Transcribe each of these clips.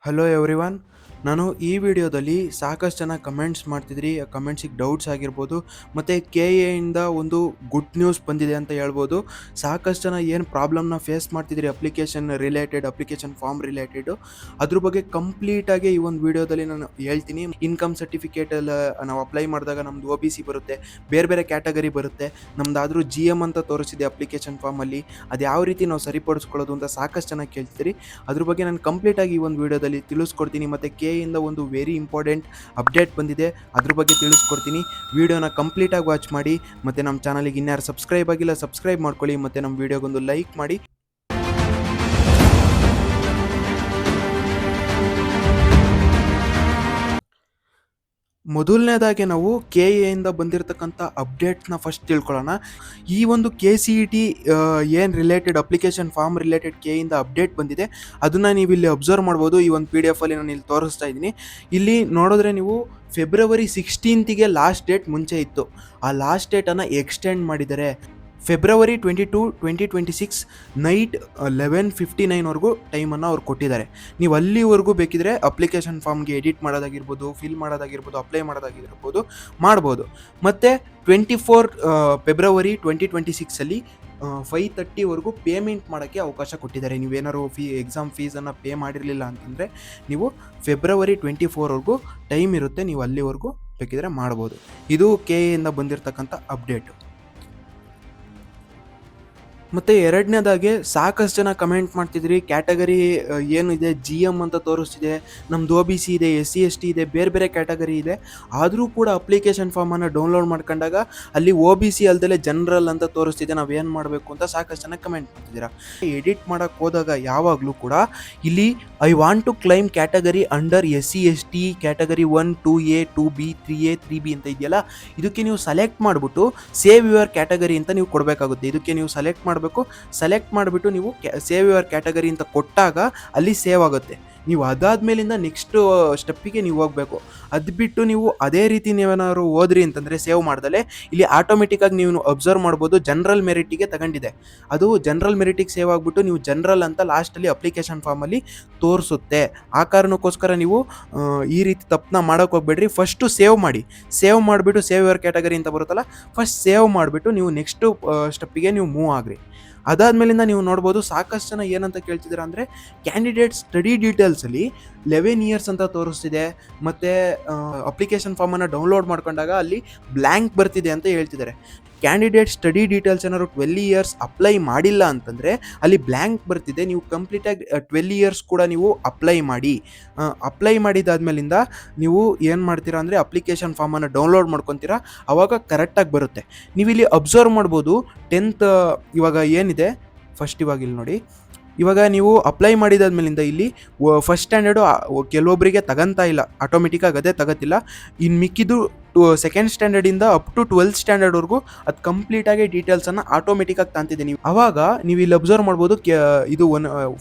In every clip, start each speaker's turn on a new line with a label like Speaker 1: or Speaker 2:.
Speaker 1: Hello everyone. ನಾನು ಈ ವಿಡಿಯೋದಲ್ಲಿ ಸಾಕಷ್ಟು ಜನ ಕಮೆಂಟ್ಸ್ ಮಾಡ್ತಿದ್ರಿ. ಕಮೆಂಟ್ಸಿಗೆ ಡೌಟ್ಸ್ ಆಗಿರ್ಬೋದು, ಮತ್ತು ಕೆ ಎಯಿಂದ ಒಂದು ಗುಡ್ ನ್ಯೂಸ್ ಬಂದಿದೆ ಅಂತ ಹೇಳ್ಬೋದು. ಸಾಕಷ್ಟು ಜನ ಏನು ಪ್ರಾಬ್ಲಮ್ನ ಫೇಸ್ ಮಾಡ್ತಿದ್ರಿ ಅಪ್ಲಿಕೇಶನ್ ಫಾರ್ಮ್ ರಿಲೇಟೆಡು, ಅದ್ರ ಬಗ್ಗೆ ಕಂಪ್ಲೀಟಾಗಿ ಈ ಒಂದು ವಿಡಿಯೋದಲ್ಲಿ ನಾನು ಹೇಳ್ತೀನಿ. ಇನ್ಕಮ್ ಸರ್ಟಿಫಿಕೇಟಲ್ಲಿ ನಾವು ಅಪ್ಲೈ ಮಾಡಿದಾಗ ನಮ್ಮದು OBC ಬರುತ್ತೆ, ಬೇರೆ ಬೇರೆ ಕ್ಯಾಟಗರಿ ಬರುತ್ತೆ. ನಮ್ದಾದರೂ GM ಅಂತ ತೋರಿಸಿದೆ ಅಪ್ಲಿಕೇಶನ್ ಫಾರ್ಮಲ್ಲಿ. ಅದು ಯಾವ ರೀತಿ ನಾವು ಸರಿಪಡಿಸ್ಕೊಳ್ಳೋದು ಅಂತ ಸಾಕಷ್ಟು ಜನ ಕೇಳ್ತಿದ್ರಿ. ಅದ್ರ ಬಗ್ಗೆ ನಾನು ಕಂಪ್ಲೀಟಾಗಿ ಈ ಒಂದು ವಿಡಿಯೋದಲ್ಲಿ ತಿಳಿಸ್ಕೊಡ್ತೀನಿ. ಮತ್ತು ಕೆಯಿಂದ ಒಂದು ವೆರಿ ಇಂಪಾರ್ಟೆಂಟ್ ಅಪ್ಡೇಟ್ ಬಂದಿದೆ, ಅದ್ರ ಬಗ್ಗೆ ತಿಳಿಸ್ಕೊಡ್ತೀನಿ. ವಿಡಿಯೋನ ಕಂಪ್ಲೀಟಾಗಿ ವಾಚ್ ಮಾಡಿ. ಮತ್ತು ನಮ್ಮ ಚಾನಲಿಗೆ ಇನ್ಯಾರು ಸಬ್ಸ್ಕ್ರೈಬ್ ಆಗಿಲ್ಲ ಸಬ್ಸ್ಕ್ರೈಬ್ ಮಾಡ್ಕೊಳ್ಳಿ, ಮತ್ತು ನಮ್ಮ ವಿಡಿಯೋಗೊಂದು ಲೈಕ್ ಮಾಡಿ. ಮೊದಲನೇದಾಗಿ ನಾವು KA ಬಂದಿರತಕ್ಕಂಥ ಅಪ್ಡೇಟ್ನ ಫಸ್ಟ್ ತಿಳ್ಕೊಳ್ಳೋಣ. ಈ ಒಂದು KCET ಏನು ರಿಲೇಟೆಡ್ ಅಪ್ಲಿಕೇಶನ್ ಫಾರ್ಮ್ ರಿಲೇಟೆಡ್ ಕೆಯಿಂದ ಅಪ್ಡೇಟ್ ಬಂದಿದೆ, ಅದನ್ನು ನೀವು ಇಲ್ಲಿ ಅಬ್ಸರ್ವ್ ಮಾಡ್ಬೋದು. ಈ ಒಂದು PDF ಅಲ್ಲಿ ನಾನು ಇಲ್ಲಿ ತೋರಿಸ್ತಾ ಇದ್ದೀನಿ. ಇಲ್ಲಿ ನೋಡಿದ್ರೆ ನೀವು ಫೆಬ್ರವರಿ 16ಗೆ ಲಾಸ್ಟ್ ಡೇಟ್ ಮುಂಚೆ ಇತ್ತು, ಆ ಲಾಸ್ಟ್ ಡೇಟನ್ನು ಎಕ್ಸ್ಟೆಂಡ್ ಮಾಡಿದ್ದಾರೆ. ಫೆಬ್ರವರಿ 22, 2026 ನೈಟ್ 11:59ವರೆಗೂ ಟೈಮನ್ನು ಅವ್ರು ಕೊಟ್ಟಿದ್ದಾರೆ. ನೀವು ಅಲ್ಲಿವರೆಗೂ ಬೇಕಿದ್ರೆ ಅಪ್ಲಿಕೇಶನ್ ಫಾರ್ಮ್ಗೆ ಎಡಿಟ್ ಮಾಡೋದಾಗಿರ್ಬೋದು, ಫಿಲ್ ಮಾಡೋದಾಗಿರ್ಬೋದು, ಅಪ್ಲೈ ಮಾಡೋದಾಗಿರ್ಬೋದು ಮಾಡ್ಬೋದು. ಮತ್ತು 24 ಫೆಬ್ರವರಿ 2026 5:30ವರೆಗೂ ಪೇಮೆಂಟ್ ಮಾಡೋಕ್ಕೆ ಅವಕಾಶ ಕೊಟ್ಟಿದ್ದಾರೆ. ನೀವೇನಾದ್ರು ಎಕ್ಸಾಮ್ ಫೀಸನ್ನು ಪೇ ಮಾಡಿರಲಿಲ್ಲ ಅಂತಂದರೆ ನೀವು ಫೆಬ್ರವರಿ 24ವರೆಗೂ ಟೈಮ್ ಇರುತ್ತೆ, ನೀವು ಅಲ್ಲಿವರೆಗೂ ಬೇಕಿದ್ರೆ ಮಾಡ್ಬೋದು. ಇದು KA ಬಂದಿರತಕ್ಕಂಥ ಅಪ್ಡೇಟು. ಮತ್ತು ಎರಡನೇದಾಗಿ ಸಾಕಷ್ಟು ಜನ ಕಮೆಂಟ್ ಮಾಡ್ತಿದ್ರಿ, ಕ್ಯಾಟಗರಿ ಏನಿದೆ GM ಅಂತ ತೋರಿಸ್ತಿದೆ, ನಮ್ಮದು OBC ಇದೆ, SC ST ಇದೆ, ಬೇರೆ ಬೇರೆ ಕ್ಯಾಟಗರಿ ಇದೆ. ಆದರೂ ಕೂಡ ಅಪ್ಲಿಕೇಶನ್ ಫಾರ್ಮನ್ನು ಡೌನ್ಲೋಡ್ ಮಾಡ್ಕೊಂಡಾಗ ಅಲ್ಲಿ OBC ಅಲ್ದಲೇ ಜನರಲ್ ಅಂತ ತೋರಿಸ್ತಿದೆ. ನಾವೇನು ಮಾಡಬೇಕು ಅಂತ ಸಾಕಷ್ಟು ಜನ ಕಮೆಂಟ್ ಮಾಡ್ತಿದ್ದೀರಾ. ಎಡಿಟ್ ಮಾಡೋಕ್ಕೆ ಹೋದಾಗ ಯಾವಾಗಲೂ ಕೂಡ ಇಲ್ಲಿ I want to claim category under SC ST category 1, 2A, 2B, 3A, 3B ಅಂತ ಇದೆಯಲ್ಲ, ಇದಕ್ಕೆ ನೀವು ಸೆಲೆಕ್ಟ್ ಮಾಡಿಬಿಟ್ಟು ಸೇವ್ ಯುವರ್ ಕ್ಯಾಟಗರಿ ಅಂತ ನೀವು ಕೊಡಬೇಕಾಗುತ್ತೆ. ಇದಕ್ಕೆ ನೀವು ಸೆಲೆಕ್ಟ್ ಮಾಡಿಬಿಟ್ಟು ನೀವು ಸೇವ್ ಯುವರ್ ಕ್ಯಾಟಗರಿ ಅಂತ ಕೊಟ್ಟಾಗ ಅಲ್ಲಿ ಸೇವ್ ಆಗುತ್ತೆ. ನೀವು ಅದಾದ್ಮೇಲಿಂದ ನೆಕ್ಸ್ಟ್ ಸ್ಟೆಪ್ಪಿಗೆ ನೀವು ಹೋಗಬೇಕು. ಅದು ಬಿಟ್ಟು ನೀವು ಅದೇ ರೀತಿ ನೀವೇನಾದ್ರು ಹೋದ್ರಿ ಅಂತಂದರೆ ಸೇವ್ ಮಾಡ್ದಲೆ ಇಲ್ಲಿ ಆಟೋಮೆಟಿಕ್ಕಾಗಿ ನೀವು ಅಬ್ಸರ್ವ್ ಮಾಡ್ಬೋದು ಜನರಲ್ ಮೆರಿಟಿಗೆ ತಗೊಂಡಿದೆ. ಅದು ಜನರಲ್ ಮೆರಿಟಿಗೆ ಸೇವ್ ಆಗಿಬಿಟ್ಟು ನೀವು ಜನರಲ್ ಅಂತ ಲಾಸ್ಟಲ್ಲಿ ಅಪ್ಲಿಕೇಶನ್ ಫಾರ್ಮಲ್ಲಿ ತೋರಿಸುತ್ತೆ. ಆ ಕಾರಣಕ್ಕೋಸ್ಕರ ನೀವು ಈ ರೀತಿ ತಪ್ಪನ್ನ ಮಾಡೋಕೆ ಹೋಗ್ಬೇಡ್ರಿ. ಫಸ್ಟು ಸೇವ್ ಮಾಡಿಬಿಟ್ಟು ಸೇವ್ ಯುವರ್ ಕ್ಯಾಟಗರಿ ಅಂತ ಬರುತ್ತಲ್ಲ, ಫಸ್ಟ್ ಸೇವ್ ಮಾಡಿಬಿಟ್ಟು ನೀವು ನೆಕ್ಸ್ಟು ಸ್ಟೆಪ್ಪಿಗೆ ನೀವು ಮೂವ್ ಆಗ್ರಿ. ಅದಾದ್ಮೇಲಿಂದ ನೀವು ನೋಡ್ಬೋದು ಸಾಕಷ್ಟು ಜನ ಏನಂತ ಕೇಳ್ತಿದ್ದೀರಾ ಅಂದರೆ, ಕ್ಯಾಂಡಿಡೇಟ್ ಸ್ಟಡಿ ಡೀಟೇಲ್ಸಲ್ಲಿ 11 ಇಯರ್ಸ್ ಅಂತ ತೋರಿಸ್ತಿದೆ, ಮತ್ತು ಅಪ್ಲಿಕೇಶನ್ ಫಾರ್ಮನ್ನು ಡೌನ್ಲೋಡ್ ಮಾಡ್ಕೊಂಡಾಗ ಅಲ್ಲಿ ಬ್ಲ್ಯಾಂಕ್ ಬರ್ತಿದೆ ಅಂತ ಹೇಳ್ತಿದ್ದಾರೆ. ಕ್ಯಾಂಡಿಡೇಟ್ ಸ್ಟಡಿ ಡೀಟೇಲ್ಸ್ ಏನಾದ್ರು 12 ಇಯರ್ಸ್ ಅಪ್ಲೈ ಮಾಡಿಲ್ಲ ಅಂತಂದರೆ ಅಲ್ಲಿ ಬ್ಲ್ಯಾಂಕ್ ಬರ್ತಿದೆ. ನೀವು ಕಂಪ್ಲೀಟಾಗಿ 12 ಇಯರ್ಸ್ ಕೂಡ ನೀವು ಅಪ್ಲೈ ಮಾಡಿದಾದ್ಮೇಲಿಂದ ನೀವು ಏನು ಮಾಡ್ತೀರಾ ಅಂದರೆ ಅಪ್ಲಿಕೇಶನ್ ಫಾರ್ಮನ್ನು ಡೌನ್ಲೋಡ್ ಮಾಡ್ಕೊತೀರಾ, ಆವಾಗ ಕರೆಕ್ಟಾಗಿ ಬರುತ್ತೆ. ನೀವಿಲ್ಲಿ ಅಬ್ಸರ್ವ್ ಮಾಡ್ಬೋದು 10th ಇವಾಗ ಏನಿದೆ ಫಸ್ಟ್ ಇವಾಗ ಇಲ್ಲಿ ನೋಡಿ, ಇವಾಗ ನೀವು ಅಪ್ಲೈ ಮಾಡಿದಾದ್ಮೇಲಿಂದ ಇಲ್ಲಿ ಫಸ್ಟ್ ಸ್ಟ್ಯಾಂಡರ್ಡು ಕೆಲವೊಬ್ಬರಿಗೆ ತಗೊಂತಾ ಇಲ್ಲ, ಆಟೋಮೆಟಿಕ್ಕಾಗಿ ಅದೇ ತಗೋತಿಲ್ಲ. ಇನ್ನು ಮಿಕ್ಕಿದ್ದು ಸೆಕೆಂಡ್ ಸ್ಟ್ಯಾಂಡರ್ಡಿಂದ ಅಪ್ ಟು 12th ಸ್ಟ್ಯಾಂಡರ್ಡ್ವರೆಗೂ ಅದು ಕಂಪ್ಲೀಟಾಗಿ ಡೀಟೇಲ್ಸನ್ನು ಆಟೋಮೆಟಿಕ್ಕಾಗಿ ತಾಂತಿದೆ. ನೀವು ಆವಾಗ ನೀವು ಇಲ್ಲಿ ಅಬ್ಸರ್ವ್ ಮಾಡ್ಬೋದು, ಇದು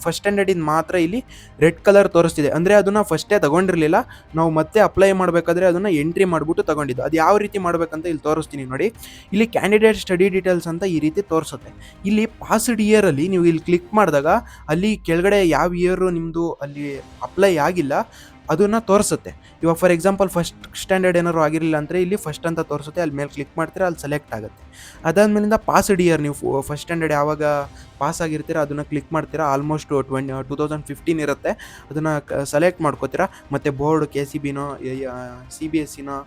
Speaker 1: ಫಸ್ಟ್ ಸ್ಟ್ಯಾಂಡರ್ಡಿಂದ ಮಾತ್ರ ಇಲ್ಲಿ ರೆಡ್ ಕಲರ್ ತೋರಿಸ್ತಿದೆ. ಅಂದರೆ ಅದನ್ನು ಫಸ್ಟೇ ತಗೊಂಡಿರಲಿಲ್ಲ, ನಾವು ಮತ್ತೆ ಅಪ್ಲೈ ಮಾಡಬೇಕಾದ್ರೆ ಅದನ್ನು ಎಂಟ್ರಿ ಮಾಡಿಬಿಟ್ಟು ತಗೊಂಡಿದ್ದು. ಅದು ಯಾವ ರೀತಿ ಮಾಡಬೇಕಂತ ಇಲ್ಲಿ ತೋರಿಸ್ತೀನಿ ನೋಡಿ. ಇಲ್ಲಿ ಕ್ಯಾಂಡಿಡೇಟ್ ಸ್ಟಡಿ ಡೀಟೇಲ್ಸ್ ಅಂತ ಈ ರೀತಿ ತೋರಿಸುತ್ತೆ. ಇಲ್ಲಿ ಪಾಸ್ಡ್ ಇಯರಲ್ಲಿ ನೀವು ಇಲ್ಲಿ ಕ್ಲಿಕ್ ಮಾಡಿದಾಗ ಅಲ್ಲಿ ಕೆಳಗಡೆ ಯಾವ ಇಯರು ನಿಮ್ಮದು ಅಲ್ಲಿ ಅಪ್ಲೈ ಆಗಿಲ್ಲ ಅದನ್ನು ತೋರಿಸುತ್ತೆ. ಇವಾಗ ಫಾರ್ ಎಕ್ಸಾಂಪಲ್ ಫಸ್ಟ್ ಸ್ಟ್ಯಾಂಡರ್ಡ್ ಏನಾದ್ರು ಆಗಿರಲಿಲ್ಲ ಅಂದರೆ ಇಲ್ಲಿ ಫಸ್ಟ್ ಅಂತ ತೋರಿಸುತ್ತೆ, ಅಲ್ಲಿ ಮೇಲೆ ಕ್ಲಿಕ್ ಮಾಡ್ತೀರಾ, ಅಲ್ಲಿ ಸೆಲೆಕ್ಟ್ ಆಗುತ್ತೆ. ಅದಾದಮೇಲಿಂದ ಪಾಸ್ಡ್ ಇಯರ್ ನೀವು ಫಸ್ಟ್ ಸ್ಟ್ಯಾಂಡರ್ಡ್ ಯಾವಾಗ ಪಾಸ್ ಆಗಿರ್ತೀರ ಅದನ್ನು ಕ್ಲಿಕ್ ಮಾಡ್ತೀರಾ. ಆಲ್ಮೋಸ್ಟ್ 2015 ಇರುತ್ತೆ, ಅದನ್ನು ಸೆಲೆಕ್ಟ್ ಮಾಡ್ಕೋತೀರಾ. ಮತ್ತು ಬೋರ್ಡ್ KCBನೋ CBSEನೋ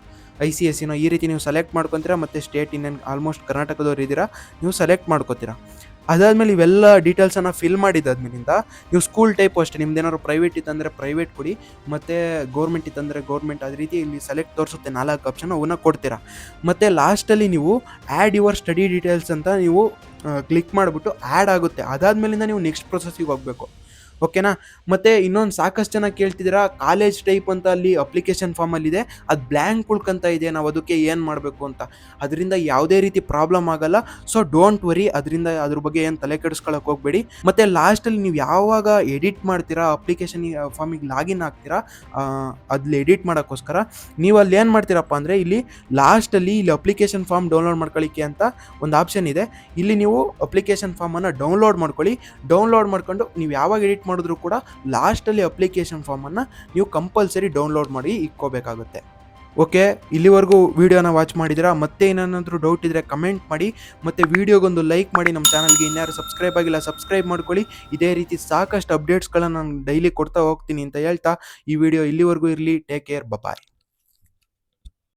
Speaker 1: ICSEನೋ ಈ ರೀತಿ ನೀವು ಸೆಲೆಕ್ಟ್ ಮಾಡ್ಕೊತೀರಾ. ಮತ್ತು ಸ್ಟೇಟ್ ಇನ್ನೇನು ಆಲ್ಮೋಸ್ಟ್ ಕರ್ನಾಟಕದವ್ರು ಇದ್ದೀರಾ, ನೀವು ಸೆಲೆಕ್ಟ್ ಮಾಡ್ಕೋತೀರಾ. ಅದಾದಮೇಲೆ ಇವೆಲ್ಲ ಡೀಟೇಲ್ಸನ್ನು ಫಿಲ್ ಮಾಡಿದಾದ್ಮೇಲಿಂದ ನೀವು ಸ್ಕೂಲ್ ಟೈಪು ಅಷ್ಟೇ, ನಿಮ್ದೇನಾದ್ರು ಪ್ರೈವೇಟ್ ಇತ್ತಂದರೆ ಪ್ರೈವೇಟ್ ಕೊಡಿ, ಮತ್ತು ಗೌರ್ಮೆಂಟ್ ಇತ್ತಂದರೆ ಗೌರ್ಮೆಂಟ್, ಅದೇ ರೀತಿ ಇಲ್ಲಿ ಸೆಲೆಕ್ಟ್ ತೋರಿಸುತ್ತೆ 4 ಆಪ್ಷನ್, ಅವನ್ನ ಕೊಡ್ತೀರಾ. ಮತ್ತು ಲಾಸ್ಟಲ್ಲಿ ನೀವು ಆ್ಯಡ್ ಯುವರ್ ಸ್ಟಡಿ ಡೀಟೇಲ್ಸ್ ಅಂತ ನೀವು ಕ್ಲಿಕ್ ಮಾಡಿಬಿಟ್ಟು ಆ್ಯಡ್ ಆಗುತ್ತೆ. ಅದಾದಮೇಲಿಂದ ನೀವು ನೆಕ್ಸ್ಟ್ ಪ್ರೊಸೆಸ್ಸಿಗೆ ಹೋಗಬೇಕು. ಓಕೆನಾ. ಮತ್ತು ಇನ್ನೊಂದು ಸಾಕಷ್ಟು ಜನ ಕೇಳ್ತಿದ್ದೀರಾ, ಕಾಲೇಜ್ ಟೈಪ್ ಅಂತ ಅಲ್ಲಿ ಅಪ್ಲಿಕೇಶನ್ ಫಾರ್ಮಲ್ಲಿದೆ, ಅದು ಬ್ಲ್ಯಾಂಕ್ ಉಳ್ಕೊಂತ ಇದೆ, ನಾವು ಅದಕ್ಕೆ ಏನು ಮಾಡಬೇಕು ಅಂತ. ಅದರಿಂದ ಯಾವುದೇ ರೀತಿ ಪ್ರಾಬ್ಲಮ್ ಆಗಲ್ಲ. ಸೊ ಡೋಂಟ್ ವರಿ, ಅದ್ರ ಬಗ್ಗೆ ಏನು ತಲೆ ಕೆಡಿಸ್ಕೊಳ್ಳೋಕೆ ಹೋಗಬೇಡಿ. ಮತ್ತು ಲಾಸ್ಟಲ್ಲಿ ನೀವು ಯಾವಾಗ ಎಡಿಟ್ ಮಾಡ್ತೀರಾ, ಅಪ್ಲಿಕೇಶನ್ ಫಾರ್ಮಿಗೆ ಲಾಗಿನ್ ಆಗ್ತೀರಾ, ಅಲ್ಲಿ ಎಡಿಟ್ ಮಾಡೋಕ್ಕೋಸ್ಕರ ನೀವು ಅಲ್ಲಿ ಏನು ಮಾಡ್ತೀರಪ್ಪ ಅಂದರೆ, ಇಲ್ಲಿ ಲಾಸ್ಟಲ್ಲಿ ಇಲ್ಲಿ ಅಪ್ಲಿಕೇಶನ್ ಫಾರ್ಮ್ ಡೌನ್ಲೋಡ್ ಮಾಡ್ಕೊಳ್ಳಿಕ್ಕೆ ಅಂತ ಒಂದು ಆಪ್ಷನ್ ಇದೆ. ಇಲ್ಲಿ ನೀವು ಅಪ್ಲಿಕೇಶನ್ ಫಾರ್ಮನ್ನು ಡೌನ್ಲೋಡ್ ಮಾಡ್ಕೊಳ್ಳಿ. ಡೌನ್ಲೋಡ್ ಮಾಡ್ಕೊಂಡು ನೀವು ಯಾವಾಗ ಎಡಿಟ್ ಸಬ್ಮಿಟ್ ಮಾಡಿದ್ರು ಕೂಡ ಲಾಸ್ಟಲ್ಲಿ ಅಪ್ಲಿಕೇಶನ್ ಫಾರ್ಮನ್ನು ನೀವು ಕಂಪಲ್ಸರಿ ಡೌನ್ಲೋಡ್ ಮಾಡಿ ಇಕ್ಕೋಬೇಕಾಗುತ್ತೆ. ಓಕೆ, ಇಲ್ಲಿವರೆಗೂ ವೀಡಿಯೋನ ವಾಚ್ ಮಾಡಿದ್ದೀರಾ? ಮತ್ತೆ ಏನಾದರೂ ಡೌಟ್ ಇದ್ದರೆ ಕಮೆಂಟ್ ಮಾಡಿ, ಮತ್ತು ವೀಡಿಯೋಗೊಂದು ಲೈಕ್ ಮಾಡಿ. ನಮ್ಮ ಚಾನಲ್ಗೆ ಇನ್ಯಾರು ಸಬ್ಸ್ಕ್ರೈಬ್ ಆಗಿಲ್ಲ ಸಬ್ಸ್ಕ್ರೈಬ್ ಮಾಡ್ಕೊಳ್ಳಿ. ಇದೇ ರೀತಿ ಸಾಕಷ್ಟು ಅಪ್ಡೇಟ್ಸ್ಗಳನ್ನು ನಾನು ಡೈಲಿ ಕೊಡ್ತಾ ಹೋಗ್ತೀನಿ ಅಂತ ಹೇಳ್ತಾ ಈ ವಿಡಿಯೋ ಇಲ್ಲಿವರೆಗೂ ಇರಲಿ. ಟೇಕ್ ಕೇರ್, ಬಾಯ್.